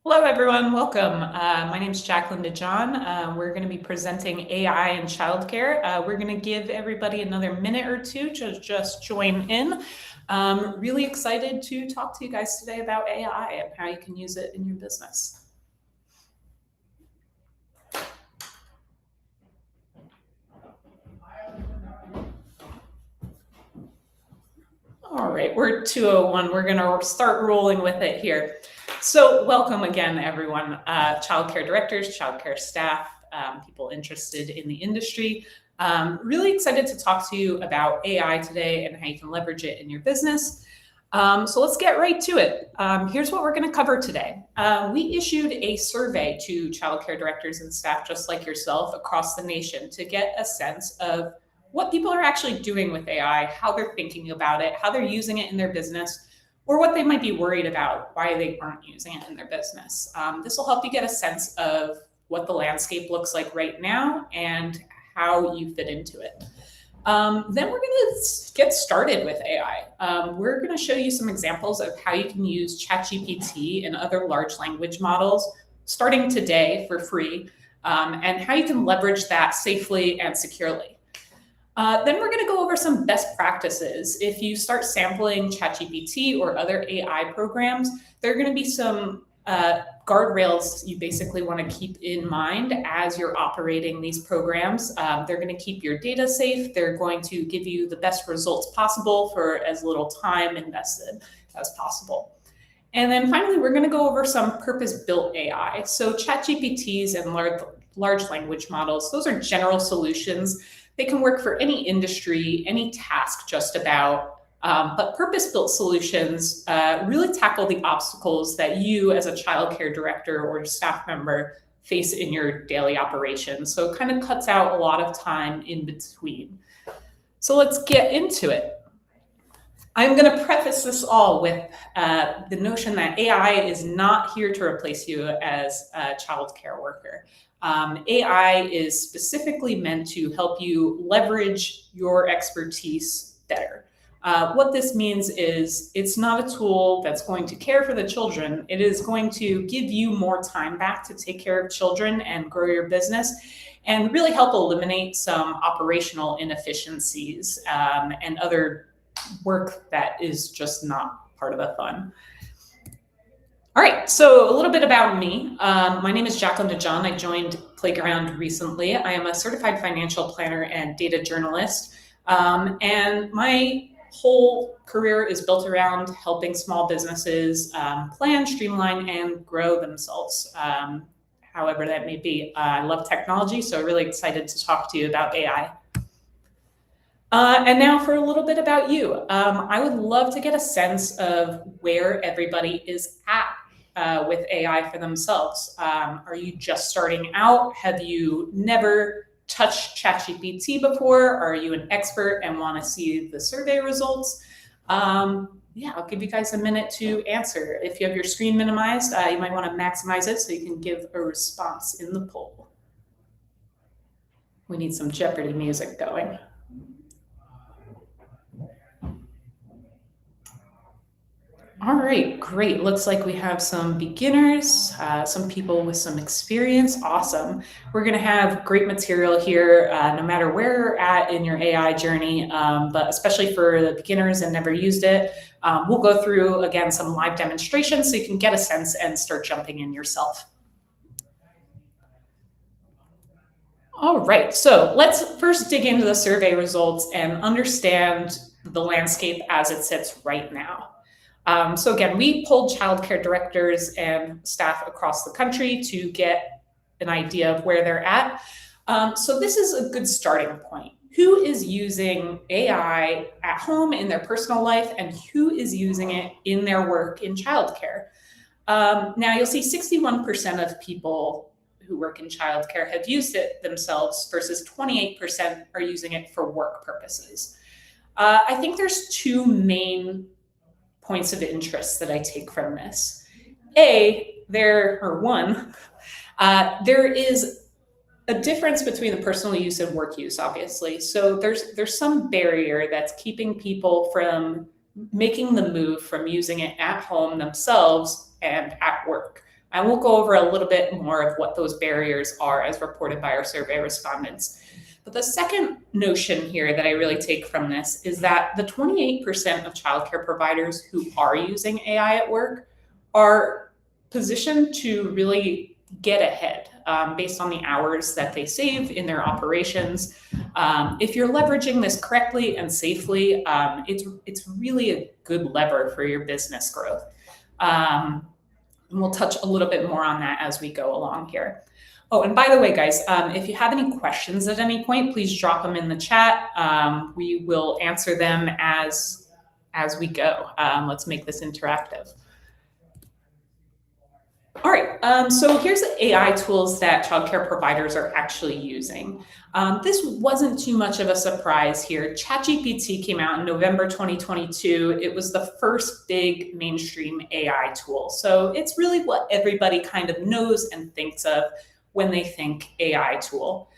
Hello, everyone. Welcome. My name is Jaclyn DeJohn. We're going to be presenting AI in childcare. We're going to give everybody another minute or two to just join in. Really excited to talk to you guys today about AI and how you can use it in your business. All right, we're 2:01. We're going to start rolling with it here. So welcome again, everyone, childcare directors, childcare staff, people interested in the industry. Really excited to talk to you about AI today and how you can leverage it in your business. So let's get right to it. Here's what we're going to cover today. We issued a survey to childcare directors and staff just like yourself across the nation to get a sense of what people are actually doing with AI, how they're thinking about it, how they're using it in their business, or what they might be worried about, why they aren't using it in their business. This will help you get a sense of what the landscape looks like right now and how you fit into it. Then we're going to get started with AI. We're going to show you some examples of how you can use ChatGPT and other large language models starting today for free, and how you can leverage that safely and securely. Then we're going to go over some best practices. If you start sampling ChatGPT or other AI programs, there are going to be some guardrails you basically want to keep in mind as you're operating these programs. They're going to keep your data safe. They're going to give you the best results possible for as little time invested as possible. And then finally, we're going to go over some purpose-built AI. So ChatGPTs and large language models, those are general solutions. They can work for any industry, any task just about, but purpose-built solutions really tackle the obstacles that you as a childcare director or staff member face in your daily operations. So it kind of cuts out a lot of time in between. So let's get into it. I'm going to preface this all with the notion that AI is not here to replace you as a childcare worker. AI is specifically meant to help you leverage your expertise better. What this means is it's not a tool that's going to care for the children. It is going to give you more time back to take care of children and grow your business and really help eliminate some operational inefficiencies and other work that is just not part of the fun. All right, so a little bit about me. My name is Jaclyn DeJohn. I joined Playground recently. I am a certified financial planner and data journalist. And my whole career is built around helping small businesses plan, streamline, and grow themselves, however that may be. I love technology, so really excited to talk to you about AI. And now for a little bit about you. I would love to get a sense of where everybody is at with AI for themselves. Are you just starting out? Have you never touched ChatGPT before? Are you an expert and want to see the survey results? Yeah, I'll give you guys a minute to answer. If you have your screen minimized, you might want to maximize it so you can give a response in the poll. We need some Jeopardy music going. All right, great. Looks like we have some beginners, some people with some experience. Awesome. We're going to have great material here, no matter where you're at in your AI journey, but especially for the beginners and never used it. We'll go through, again, some live demonstrations so you can get a sense and start jumping in yourself. All right, so let's first dig into the survey results and understand the landscape as it sits right now. So again, we polled childcare directors and staff across the country to get an idea of where they're at. So this is a good starting point. Who is using AI at home in their personal life and who is using it in their work in childcare? Now you'll see 61% of people who work in childcare have used it themselves versus 28% are using it for work purposes. I think there's two main points of interest that I take from this. There is a difference between the personal use and work use, obviously. So there's some barrier that's keeping people from making the move from using it at home themselves and at work. And we'll go over a little bit more of what those barriers are as reported by our survey respondents. But the second notion here that I really take from this is that the 28% of childcare providers who are using AI at work are positioned to really get ahead based on the hours that they save in their operations. If you're leveraging this correctly and safely, it's really a good lever for your business growth. And we'll touch a little bit more on that as we go along here. Oh, and by the way, guys, if you have any questions at any point, please drop them in the chat. We will answer them as we go. Let's make this interactive. All right, so here's the AI tools that childcare providers are actually using. This wasn't too much of a surprise here. ChatGPT came out in November 2022. It was the first big mainstream AI tool. So it's really what everybody kind of knows and thinks of when they think AI tool.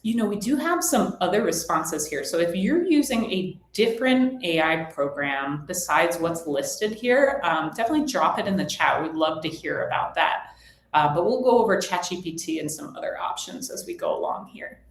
We do have some other responses here. So if you're using a different AI program besides what's listed here, definitely drop it in the chat. We'd love to hear about that. But we'll go over ChatGPT and some other options as we go along here.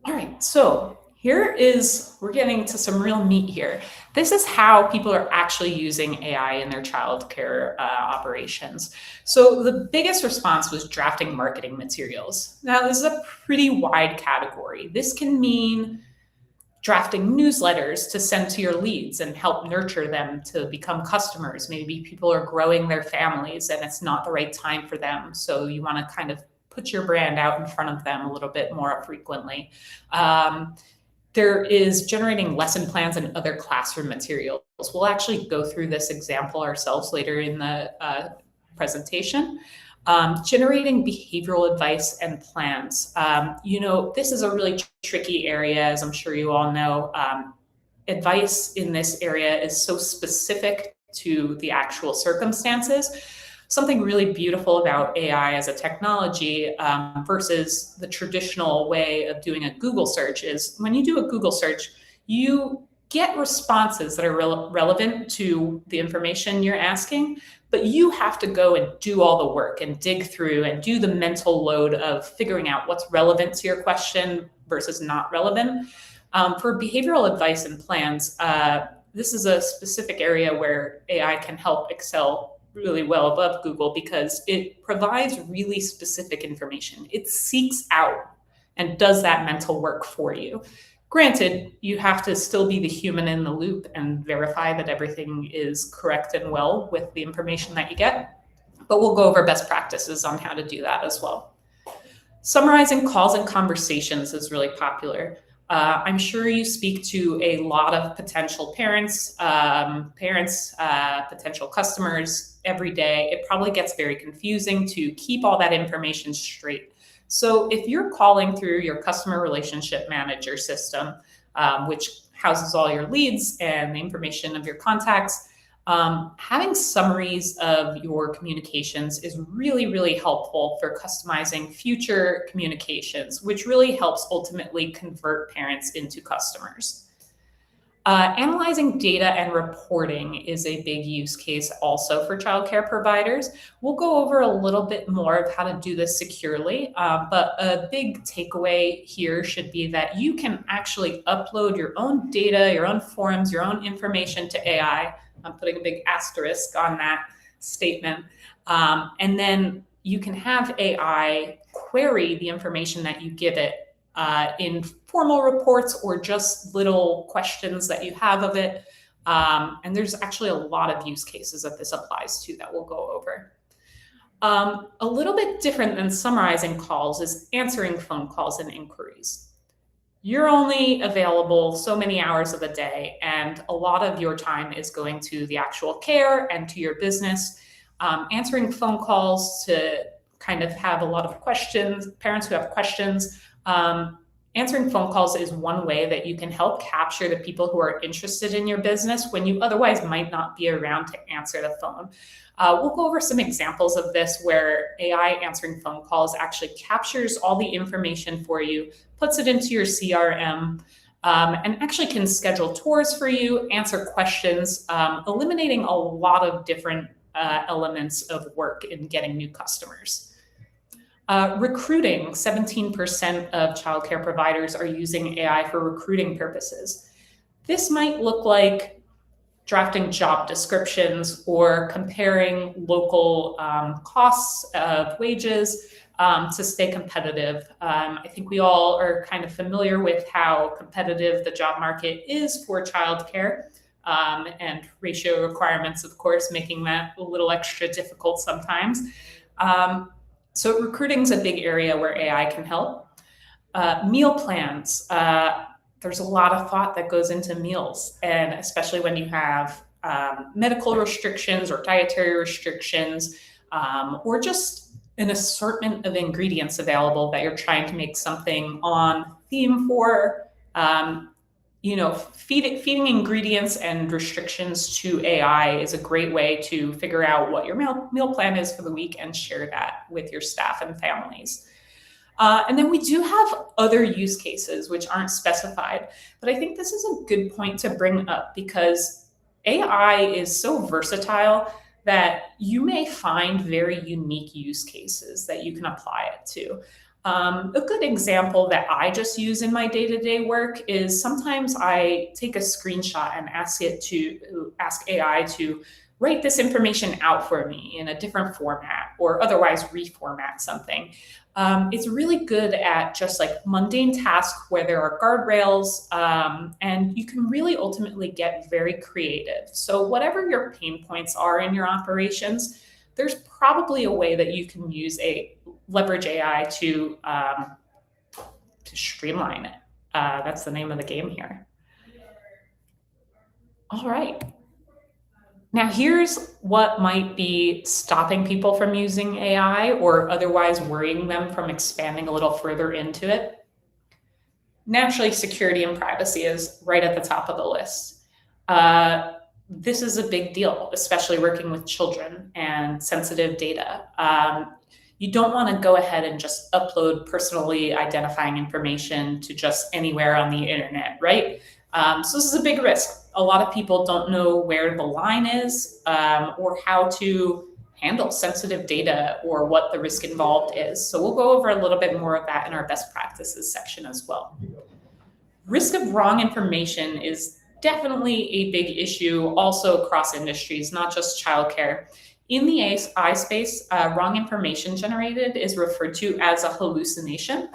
All right, so we're getting to some real meat here. This is how people are actually using AI in their childcare operations. So the biggest response was drafting marketing materials. Now, this is a pretty wide category. This can mean drafting newsletters to send to your leads and help nurture them to become customers. Maybe people are growing their families and it's not the right time for them. So you want to kind of put your brand out in front of them a little bit more frequently. There is generating lesson plans and other classroom materials. We'll actually go through this example ourselves later in the presentation. Generating behavioral advice and plans. This is a really tricky area, as I'm sure you all know. Advice in this area is so specific to the actual circumstances. Something really beautiful about AI as a technology versus the traditional way of doing a Google search is when you do a Google search, you get responses that are relevant to the information you're asking, but you have to go and do all the work and dig through and do the mental load of figuring out what's relevant to your question versus not relevant. For behavioral advice and plans, this is a specific area where AI can help excel really well above Google because it provides really specific information. It seeks out and does that mental work for you. Granted, you have to still be the human in the loop and verify that everything is correct and well with the information that you get, but we'll go over best practices on how to do that as well. Summarizing calls and conversations is really popular. I'm sure you speak to a lot of potential parents, potential customers every day. It probably gets very confusing to keep all that information straight. So if you're calling through your customer relationship manager system, which houses all your leads and the information of your contacts, having summaries of your communications is really, really helpful for customizing future communications, which really helps ultimately convert parents into customers. Analyzing data and reporting is a big use case also for childcare providers. We'll go over a little bit more of how to do this securely, but a big takeaway here should be that you can actually upload your own data, your own forms, your own information to AI. I'm putting a big asterisk on that statement. And then you can have AI query the information that you give it in formal reports or just little questions that you have of it. And there's actually a lot of use cases that this applies to that we'll go over. A little bit different than summarizing calls is answering phone calls and inquiries. You're only available so many hours of the day, and a lot of your time is going to the actual care and to your business. Answering phone calls to kind of have a lot of questions, parents who have questions. Answering phone calls is one way that you can help capture the people who are interested in your business when you otherwise might not be around to answer the phone. We'll go over some examples of this where AI answering phone calls actually captures all the information for you, puts it into your CRM, and actually can schedule tours for you, answer questions, eliminating a lot of different elements of work in getting new customers. Recruiting, 17% of childcare providers are using AI for recruiting purposes. This might look like drafting job descriptions or comparing local costs of wages to stay competitive. I think we all are kind of familiar with how competitive the job market is for childcare, and ratio requirements, of course, making that a little extra difficult sometimes. So recruiting is a big area where AI can help. Meal plans. There's a lot of thought that goes into meals, and especially when you have medical restrictions or dietary restrictions, or just an assortment of ingredients available that you're trying to make something on theme for. Feeding ingredients and restrictions to AI is a great way to figure out what your meal plan is for the week and share that with your staff and families. And then we do have other use cases which aren't specified, but I think this is a good point to bring up because AI is so versatile that you may find very unique use cases that you can apply it to. A good example that I just use in my day-to-day work is sometimes I take a screenshot and ask AI to write this information out for me in a different format or otherwise reformat something. It's really good at just like mundane tasks where there are guardrails, and you can really ultimately get very creative. So whatever your pain points are in your operations, there's probably a way that you can leverage AI to streamline it. That's the name of the game here. All right. Now, here's what might be stopping people from using AI or otherwise worrying them from expanding a little further into it. Naturally, security and privacy is right at the top of the list. This is a big deal, especially working with children and sensitive data. You don't want to go ahead and just upload personally identifying information to just anywhere on the internet, right? So this is a big risk. A lot of people don't know where the line is, or how to handle sensitive data or what the risk involved is. So we'll go over a little bit more of that in our best practices section as well. Risk of wrong information is definitely a big issue also across industries, not just childcare. In the AI space, wrong information generated is referred to as a hallucination.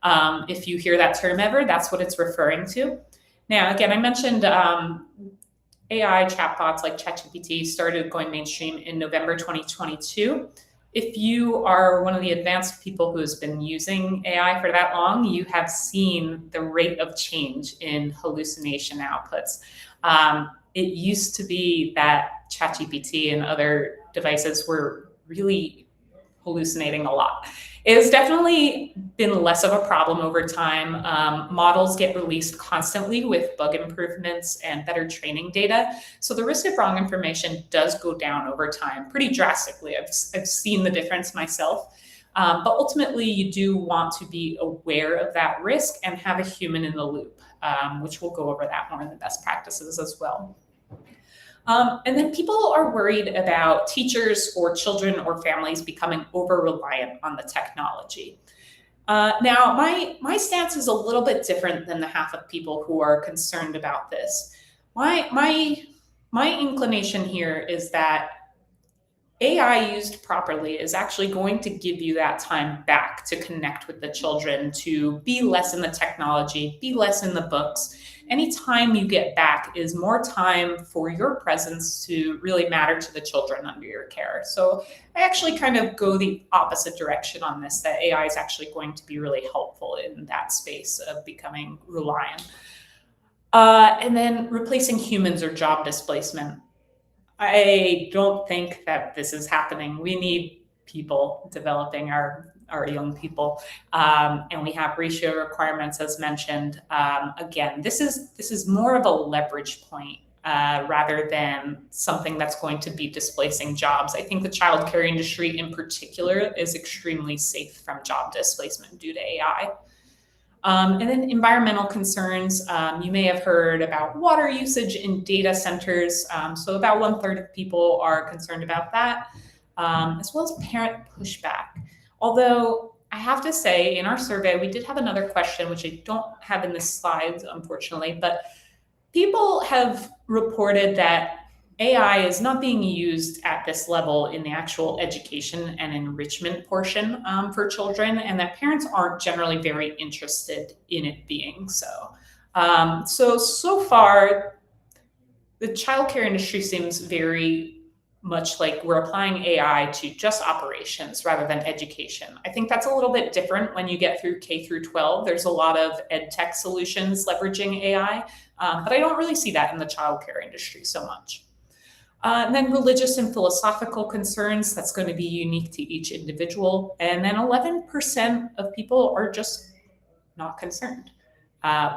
If you hear that term ever, that's what it's referring to. Now, again, I mentioned AI chatbots like ChatGPT started going mainstream in November 2022. If you are one of the advanced people who has been using AI for that long, you have seen the rate of change in hallucination outputs. It used to be that ChatGPT and other devices were really hallucinating a lot. It has definitely been less of a problem over time. Models get released constantly with bug improvements and better training data. So the risk of wrong information does go down over time pretty drastically. I've seen the difference myself. But ultimately, you do want to be aware of that risk and have a human in the loop, which we'll go over that more in the best practices as well. And then people are worried about teachers or children or families becoming over-reliant on the technology. Now, my stance is a little bit different than the half of people who are concerned about this. My inclination here is that AI used properly is actually going to give you that time back to connect with the children, to be less in the technology, be less in the books. Any time you get back is more time for your presence to really matter to the children under your care. So I actually kind of go the opposite direction on this, that AI is actually going to be really helpful in that space of becoming reliant. And then replacing humans or job displacement. I don't think that this is happening. We need people developing our young people, and we have ratio requirements as mentioned. Again, this is more of a leverage point rather than something that's going to be displacing jobs. I think the childcare industry in particular is extremely safe from job displacement due to AI. And then environmental concerns. You may have heard about water usage in data centers. So about 1/3 of people are concerned about that, as well as parent pushback. Although I have to say, in our survey, we did have another question, which I don't have in the slides, unfortunately, but people have reported that AI is not being used at this level in the actual education and enrichment portion for children, and that parents aren't generally very interested in it being so. So far, the childcare industry seems very much like we're applying AI to just operations rather than education. I think that's a little bit different when you get through K through 12. There's a lot of ed tech solutions leveraging AI, but I don't really see that in the childcare industry so much. And then religious and philosophical concerns, that's going to be unique to each individual. And then 11% of people are just not concerned,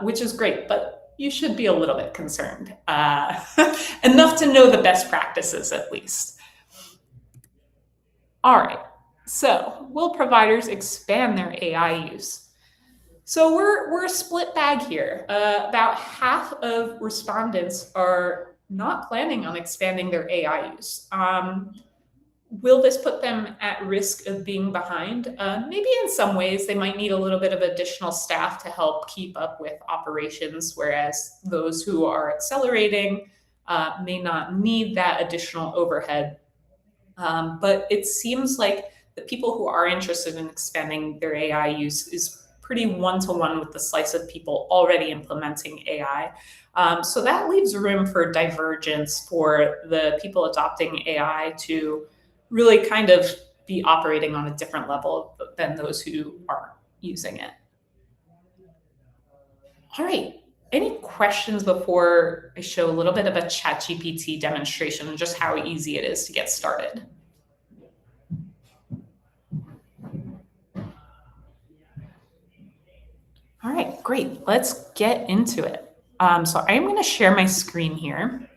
which is great, but you should be a little bit concerned, enough to know the best practices at least. All right, so will providers expand their AI use? So we're a split bag here. About half of respondents are not planning on expanding their AI use. Will this put them at risk of being behind? Maybe in some ways they might need a little bit of additional staff to help keep up with operations, whereas those who are accelerating may not need that additional overhead. But it seems like the people who are interested in expanding their AI use is pretty one-to-one with the slice of people already implementing AI. So that leaves room for divergence for the people adopting AI to really kind of be operating on a different level than those who aren't using it. All right, any questions before I show a little bit of a ChatGPT demonstration and just how easy it is to get started? All right, great. Let's get into it. So I'm going to share my screen here.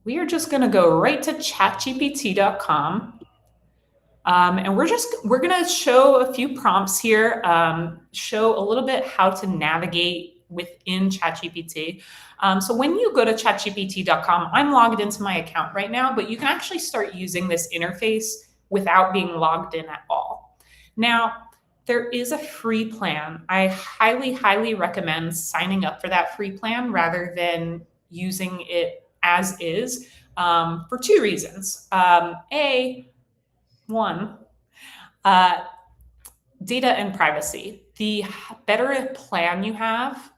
We are just going to go right to chatgpt.com. And we're going to show a few prompts here, show a little bit how to navigate within ChatGPT. So when you go to chatgpt.com, I'm logged into my account right now, but you can actually start using this interface without being logged in at all. Now, there is a free plan. I highly, highly recommend signing up for that free plan rather than using it as is for two reasons. One, data and privacy. The better plan you have,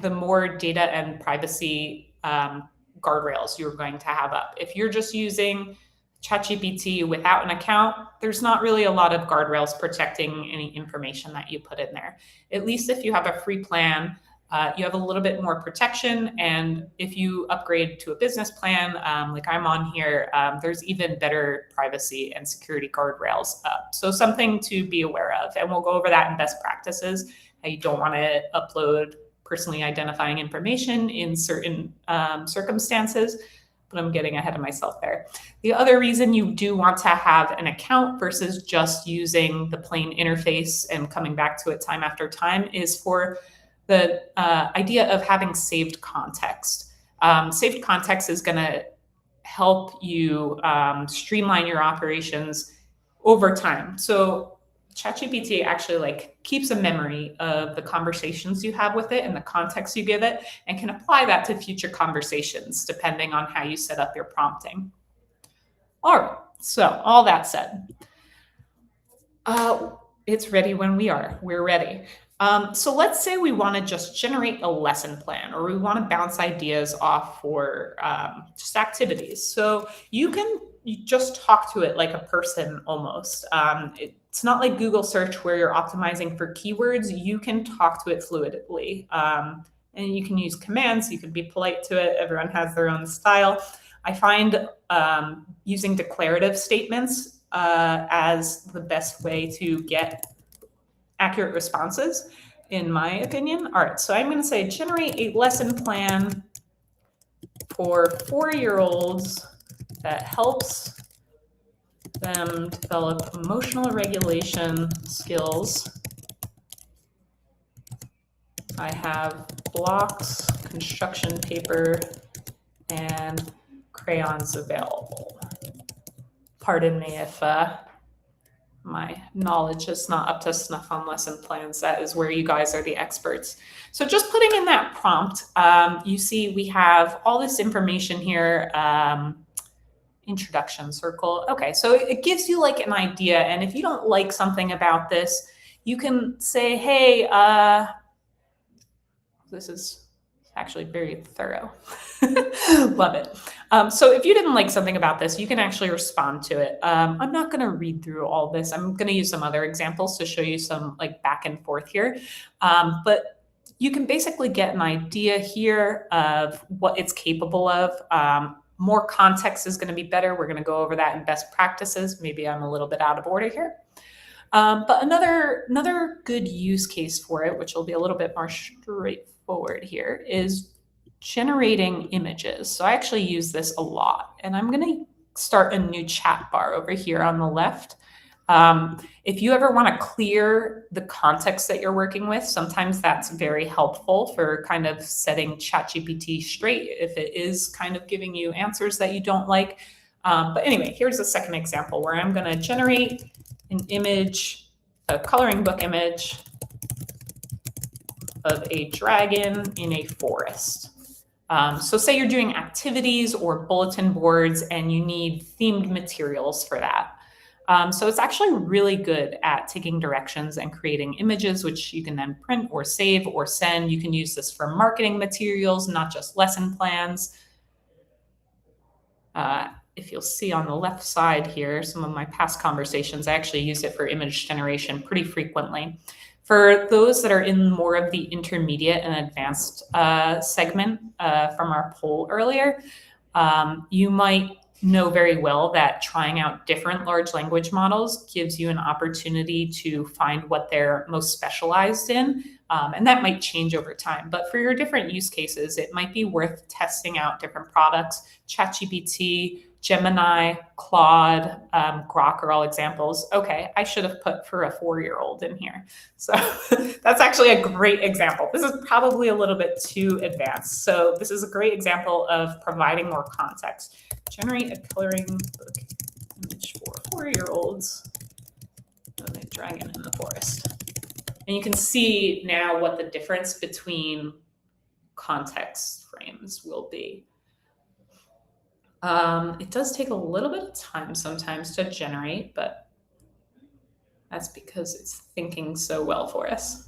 the more data and privacy guardrails you're going to have up. If you're just using ChatGPT without an account, there's not really a lot of guardrails protecting any information that you put in there. At least if you have a free plan, you have a little bit more protection. And if you upgrade to a business plan, like I'm on here, there's even better privacy and security guardrails up. So something to be aware of. And we'll go over that in best practices, how you don't want to upload personally identifying information in certain circumstances. But I'm getting ahead of myself there. The other reason you do want to have an account versus just using the plain interface and coming back to it time after time is for the idea of having saved context. Saved context is going to help you streamline your operations over time. So ChatGPT actually keeps a memory of the conversations you have with it and the context you give it, and can apply that to future conversations depending on how you set up your prompting. All right, so all that said, it's ready when we're ready. So let's say we want to just generate a lesson plan, or we want to bounce ideas off for just activities. So you just talk to it like a person almost. It's not like Google search where you're optimizing for keywords. You can talk to it fluidly. And you can use commands. You can be polite to it. Everyone has their own style. I find using declarative statements as the best way to get accurate responses, in my opinion. All right, so I'm going to say generate a lesson plan for 4-year-olds that helps them develop emotional regulation skills I have blocks, construction paper, and crayons available. Pardon me if my knowledge is not up to snuff on lesson plans. That is where you guys are the experts. So just putting in that prompt, you see we have all this information here. Introduction circle. Okay, so it gives you like an idea. And if you don't like something about this, you can say, hey, this is actually very thorough. Love it. So if you didn't like something about this, you can actually respond to it. I'm not going to read through all this. I'm going to use some other examples to show you some like back and forth here. But you can basically get an idea here of what it's capable of. More context is going to be better. We're going to go over that in best practices. Maybe I'm a little bit out of order here. But another good use case for it, which will be a little bit more straightforward here, is generating images. So I actually use this a lot. And I'm going to start a new chat bar over here on the left. If you ever want to clear the context that you're working with, sometimes that's very helpful for kind of setting ChatGPT straight if it is kind of giving you answers that you don't like. But anyway, here's a second example where I'm going to generate an image, a coloring book image of a dragon in a forest. So say you're doing activities or bulletin boards and you need themed materials for that. So it's actually really good at taking directions and creating images, which you can then print or save or send. You can use this for marketing materials, not just lesson plans. If you'll see on the left side here, some of my past conversations, I actually use it for image generation pretty frequently. For those that are in more of the intermediate and advanced segment from our poll earlier, you might know very well that trying out different large language models gives you an opportunity to find what they're most specialized in. And that might change over time. But for your different use cases, it might be worth testing out different products. ChatGPT, Gemini, Claude, Grok are all examples. Okay, I should have put for a 4-year-old in here. So that's actually a great example. This is probably a little bit too advanced. So this is a great example of providing more context. Generate a coloring book image for 4-year-olds of a dragon in the forest. And you can see now what the difference between context frames will be. It does take a little bit of time sometimes to generate, but that's because it's thinking so well for us.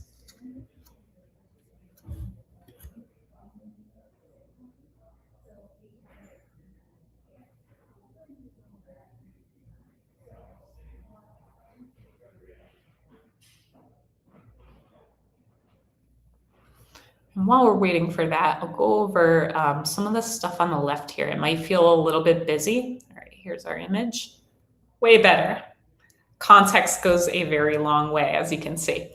And while we're waiting for that, I'll go over some of the stuff on the left here. It might feel a little bit busy. All right, here's our image. Way better. Context goes a very long way, as you can see.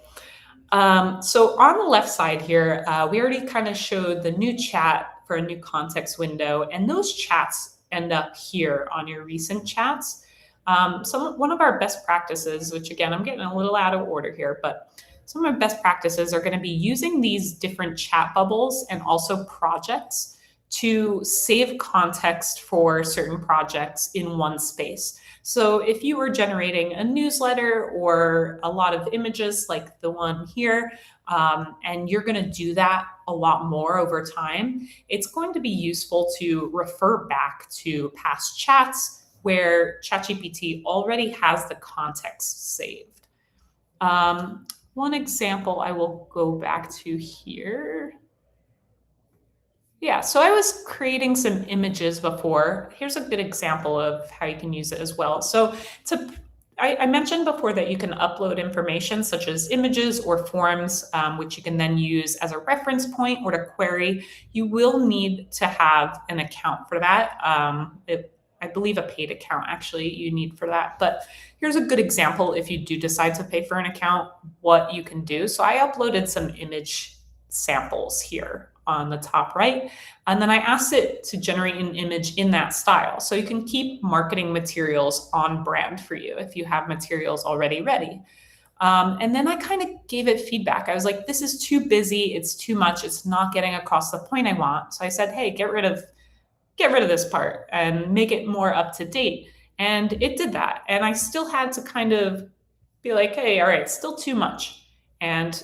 So on the left side here, we already kind of showed the new chat for a new context window, and those chats end up here on your recent chats. One of our best practices, which again, I'm getting a little out of order here, but some of our best practices are going to be using these different chat bubbles and also projects to save context for certain projects in one space. So if you were generating a newsletter or a lot of images like the one here, and you're going to do that a lot more over time, it's going to be useful to refer back to past chats where ChatGPT already has the context saved. One example I will go back to here. Yeah, so I was creating some images before. Here's a good example of how you can use it as well. So I mentioned before that you can upload information such as images or forms, which you can then use as a reference point or to query. You will need to have an account for that. I believe a paid account actually you need for that. But here's a good example if you do decide to pay for an account, what you can do. So I uploaded some image samples here on the top right. And then I asked it to generate an image in that style. So you can keep marketing materials on brand for you if you have materials already ready. And then I kind of gave it feedback. I was like, this is too busy. It's too much. It's not getting across the point I want. So I said, hey, get rid of this part and make it more up to date. And it did that. And I still had to kind of be like, hey, all right, still too much. And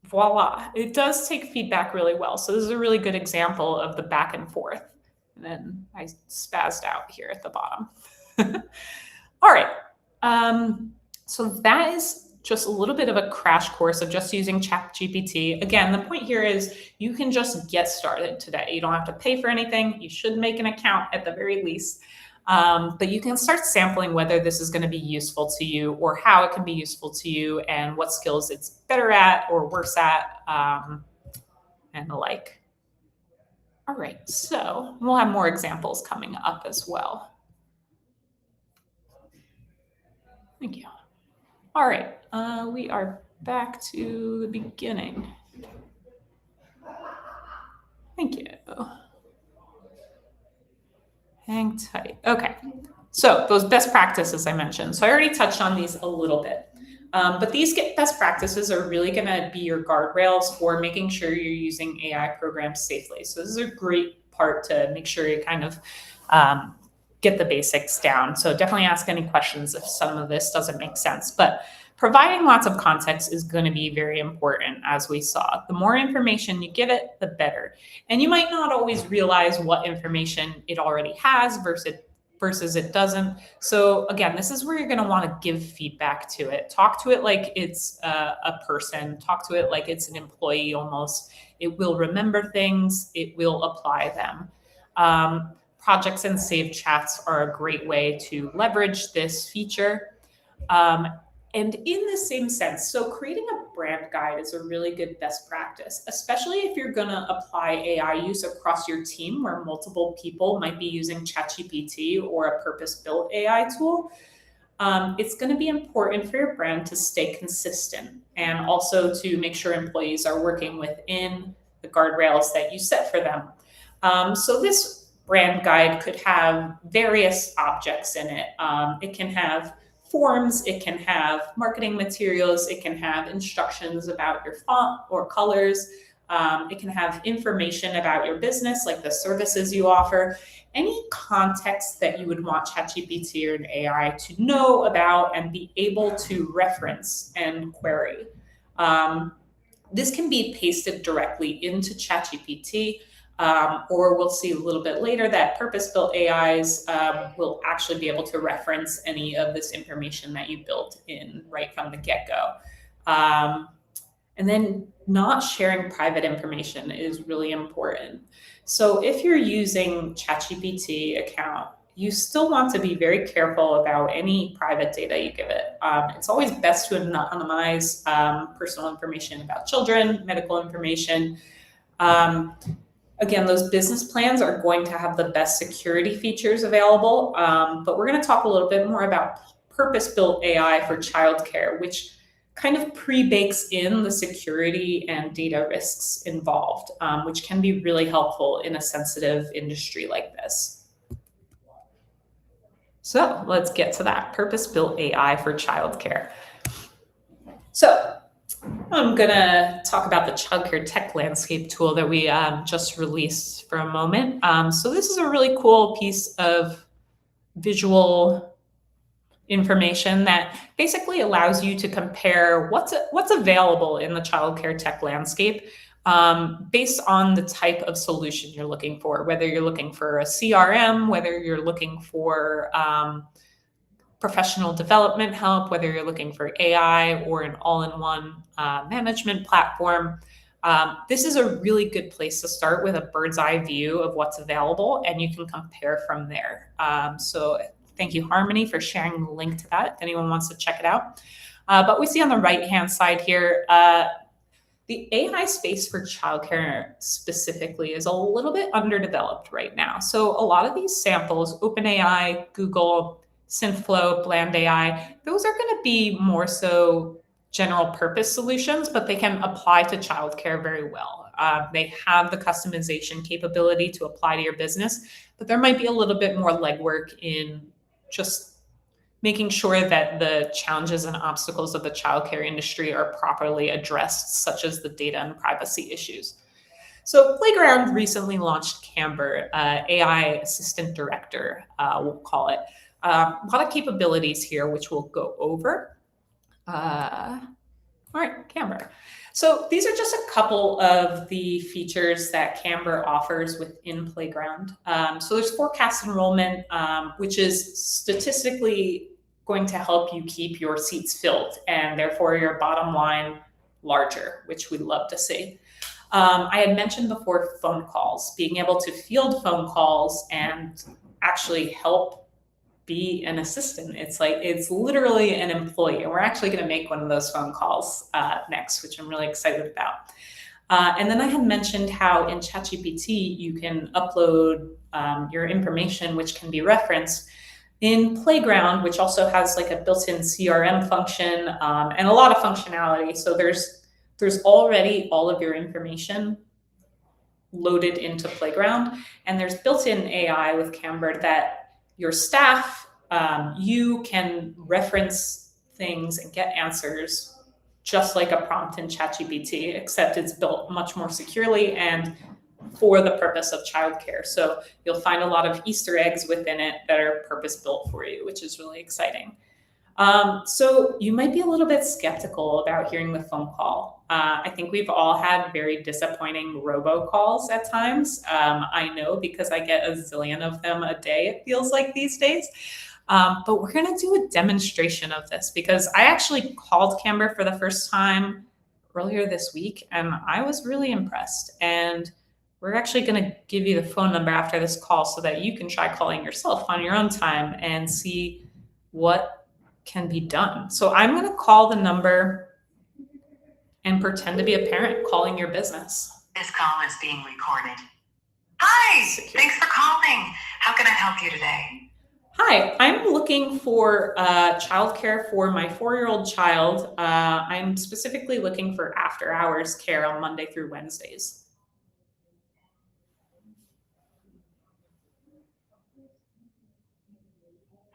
voila, it does take feedback really well. So this is a really good example of the back and forth. And then I spazzed out here at the bottom. All right. So that is just a little bit of a crash course of just using ChatGPT. Again, the point here is you can just get started today. You don't have to pay for anything. You should make an account at the very least. But you can start sampling whether this is going to be useful to you or how it can be useful to you and what skills it's better at or worse at, and the like. All right, so we'll have more examples coming up as well. Thank you. All right, we are back to the beginning. Thank you. Hang tight. Okay, so those best practices I mentioned. So I already touched on these a little bit, but these best practices are really going to be your guardrails for making sure you're using AI programs safely. So this is a great part to make sure you kind of get the basics down. So definitely ask any questions if some of this doesn't make sense. But providing lots of context is going to be very important, as we saw. The more information you give it, the better. And you might not always realize what information it already has versus it doesn't. So again, this is where you're going to want to give feedback to it. Talk to it like it's a person. Talk to it like it's an employee almost. It will remember things. It will apply them. Projects and saved chats are a great way to leverage this feature. And in the same sense, so creating a brand guide is a really good best practice, especially if you're going to apply AI use across your team where multiple people might be using ChatGPT or a purpose-built AI tool. It's going to be important for your brand to stay consistent and also to make sure employees are working within the guardrails that you set for them. So this brand guide could have various objects in it. It can have forms, it can have marketing materials, it can have instructions about your font or colors, it can have information about your business, like the services you offer, any context that you would want ChatGPT or an AI to know about and be able to reference and query. This can be pasted directly into ChatGPT. Or we'll see a little bit later that purpose-built AIs will actually be able to reference any of this information that you built in right from the get-go. And then not sharing private information is really important. So if you're using ChatGPT account, you still want to be very careful about any private data you give it. It's always best to anonymize personal information about children, medical information. Again, those business plans are going to have the best security features available, but we're going to talk a little bit more about purpose-built AI for childcare, which kind of pre-bakes in the security and data risks involved, which can be really helpful in a sensitive industry like this. So let's get to that purpose-built AI for childcare. So I'm going to talk about the childcare tech landscape tool that we just released for a moment. So this is a really cool piece of visual information that basically allows you to compare what's available in the childcare tech landscape based on the type of solution you're looking for, whether you're looking for a CRM, whether you're looking for professional development help, whether you're looking for AI or an all-in-one management platform. This is a really good place to start with a bird's eye view of what's available, and you can compare from there. So thank you, Harmony, for sharing the link to that if anyone wants to check it out. But we see on the right-hand side here, the AI space for childcare specifically is a little bit underdeveloped right now. So a lot of these samples, OpenAI, Google, Synthflow, Bland AI, those are going to be more so general purpose solutions, but they can apply to childcare very well. They have the customization capability to apply to your business, but there might be a little bit more legwork in just making sure that the challenges and obstacles of the childcare industry are properly addressed, such as the data and privacy issues. So Playground recently launched Camber, AI Assistant Director, we'll call it. A lot of capabilities here, which we'll go over. All right, Camber. So these are just a couple of the features that Camber offers within Playground. So there's forecast enrollment, which is statistically going to help you keep your seats filled and therefore your bottom line larger, which we love to see. I had mentioned before phone calls, being able to field phone calls and actually help be an assistant. It's literally an employee. And we're actually going to make one of those phone calls next, which I'm really excited about. And then I had mentioned how in ChatGPT, you can upload your information, which can be referenced. In Playground, which also has like a built-in CRM function and a lot of functionality. So there's already all of your information loaded into Playground, and there's built-in AI with Camber that your staff, you can reference things and get answers just like a prompt in ChatGPT, except it's built much more securely and for the purpose of childcare. So you'll find a lot of Easter eggs within it that are purpose-built for you, which is really exciting. So you might be a little bit skeptical about hearing the phone call. I think we've all had very disappointing robocalls at times. I know because I get a zillion of them a day, it feels like these days. But we're going to do a demonstration of this because I actually called Camber for the first time earlier this week, and I was really impressed. And we're actually going to give you the phone number after this call so that you can try calling yourself on your own time and see what can be done. So I'm going to call the number and pretend to be a parent calling your business. This call is being recorded. Hi, thanks for calling. How can I help you today? Hi, I'm looking for childcare for my 4-year-old child. I'm specifically looking for after-hours care on Monday through Wednesdays.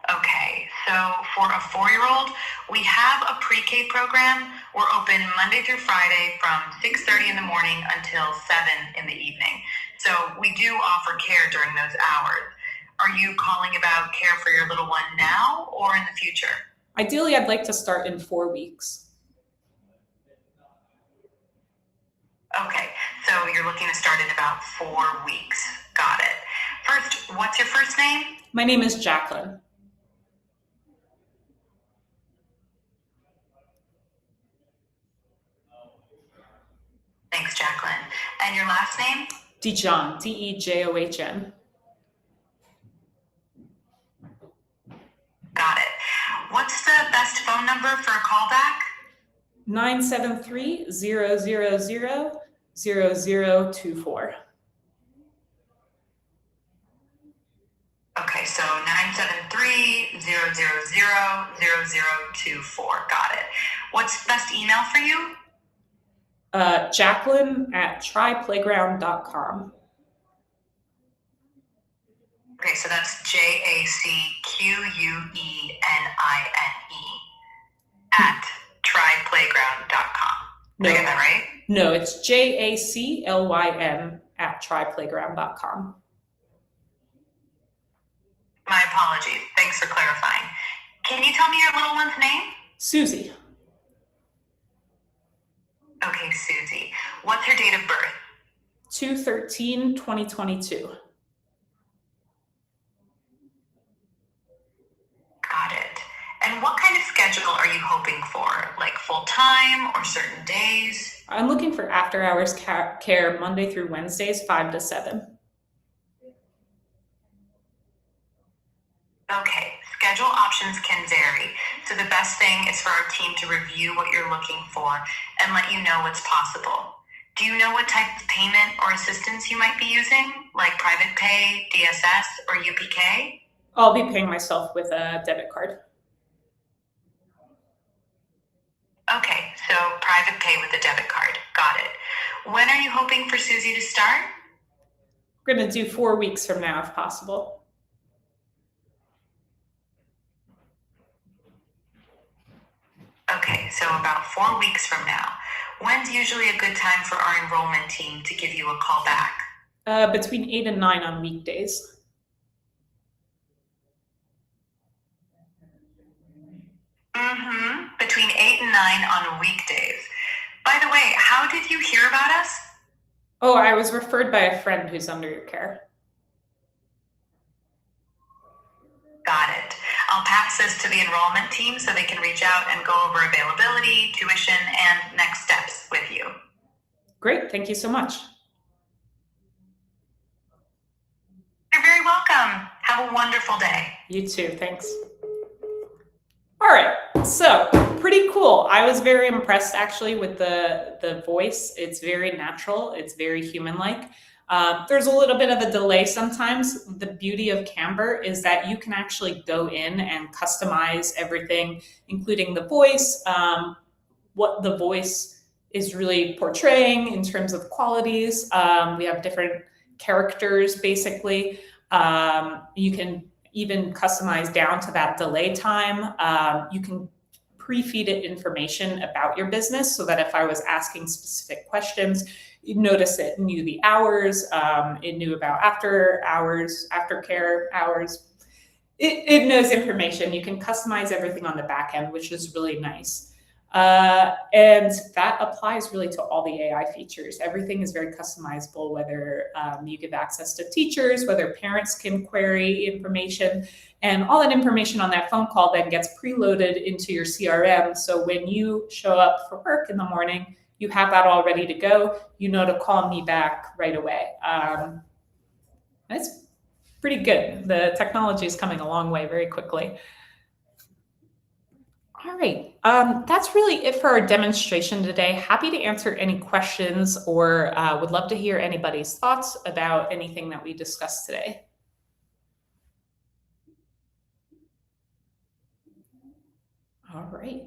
Okay, so for a 4-year-old, we have a pre-K program. We're open Monday through Friday from 6:30 in the morning until 7 in the evening. So we do offer care during those hours. Are you calling about care for your little one now or in the future? Ideally, I'd like to start in 4 weeks. Okay, so you're looking to start in about 4 weeks. Got it. First, what's your first name? My name is Jaclyn. Thanks, Jaclyn. And your last name? DeJohn, D-E-J-O-H-N. Got it. What's the best phone number for a callback? 973-000-0024. Okay, so 973-000-0024. Got it. What's the best email for you? Jaclyn@tryplayground.com. Okay, so that's Jacqueline at tryplayground.com. Did I get that right? No, it's Jaclyn@tryplayground.com. My apologies. Thanks for clarifying. Can you tell me your little one's name? Susie. Okay, Susie. What's her date of birth? 2/13/2022. Got it. And what kind of schedule are you hoping for? Like full-time or certain days? I'm looking for after-hours care Monday through Wednesdays, 5 to 7. Okay, schedule options can vary. So the best thing is for our team to review what you're looking for and let you know what's possible. Do you know what type of payment or assistance you might be using? Like private pay, DSS, or UPK? I'll be paying myself with a debit card. Okay, so private pay with a debit card. Got it. When are you hoping for Susie to start? We're going to do 4 weeks from now if possible. so about 4 weeks from now. When's usually a good time for our enrollment team to give you a call back? Between 8 and 9 on weekdays. Between 8 and 9 on weekdays. By the way, how did you hear about us? Oh, I was referred by a friend who's under your care. Got it. I'll pass this to the enrollment team so they can reach out and go over availability, tuition, and next steps with you. Great, thank you so much. You're very welcome. Have a wonderful day. You too, thanks. All right, so pretty cool. I was very impressed actually with the voice. It's very natural, it's very human-like. There's a little bit of a delay sometimes. The beauty of Camber is that you can actually go in and customize everything, including the voice, what the voice is really portraying in terms of qualities. We have different characters, basically. You can even customize down to that delay time. You can pre-feed it information about your business so that if I was asking specific questions, you'd notice it knew the hours, it knew about after hours, aftercare hours. It knows information. You can customize everything on the back end, which is really nice. And that applies really to all the AI features. Everything is very customizable, whether you give access to teachers, whether parents can query information, and all that information on that phone call then gets preloaded into your CRM. So when you show up for work in the morning, you have that all ready to go. You know to call me back right away. That's pretty good. The technology is coming a long way very quickly. All right, that's really it for our demonstration today. Happy to answer any questions or would love to hear anybody's thoughts about anything that we discussed today. All right.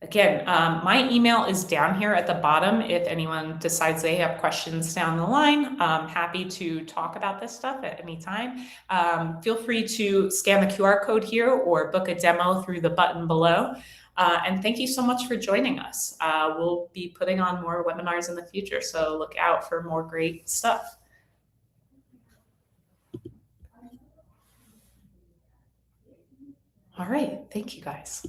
Again, my email is down here at the bottom. If anyone decides they have questions down the line, I'm happy to talk about this stuff at any time. Feel free to scan the QR code here or book a demo through the button below. And thank you so much for joining us. We'll be putting on more webinars in the future, so look out for more great stuff. All right, thank you guys.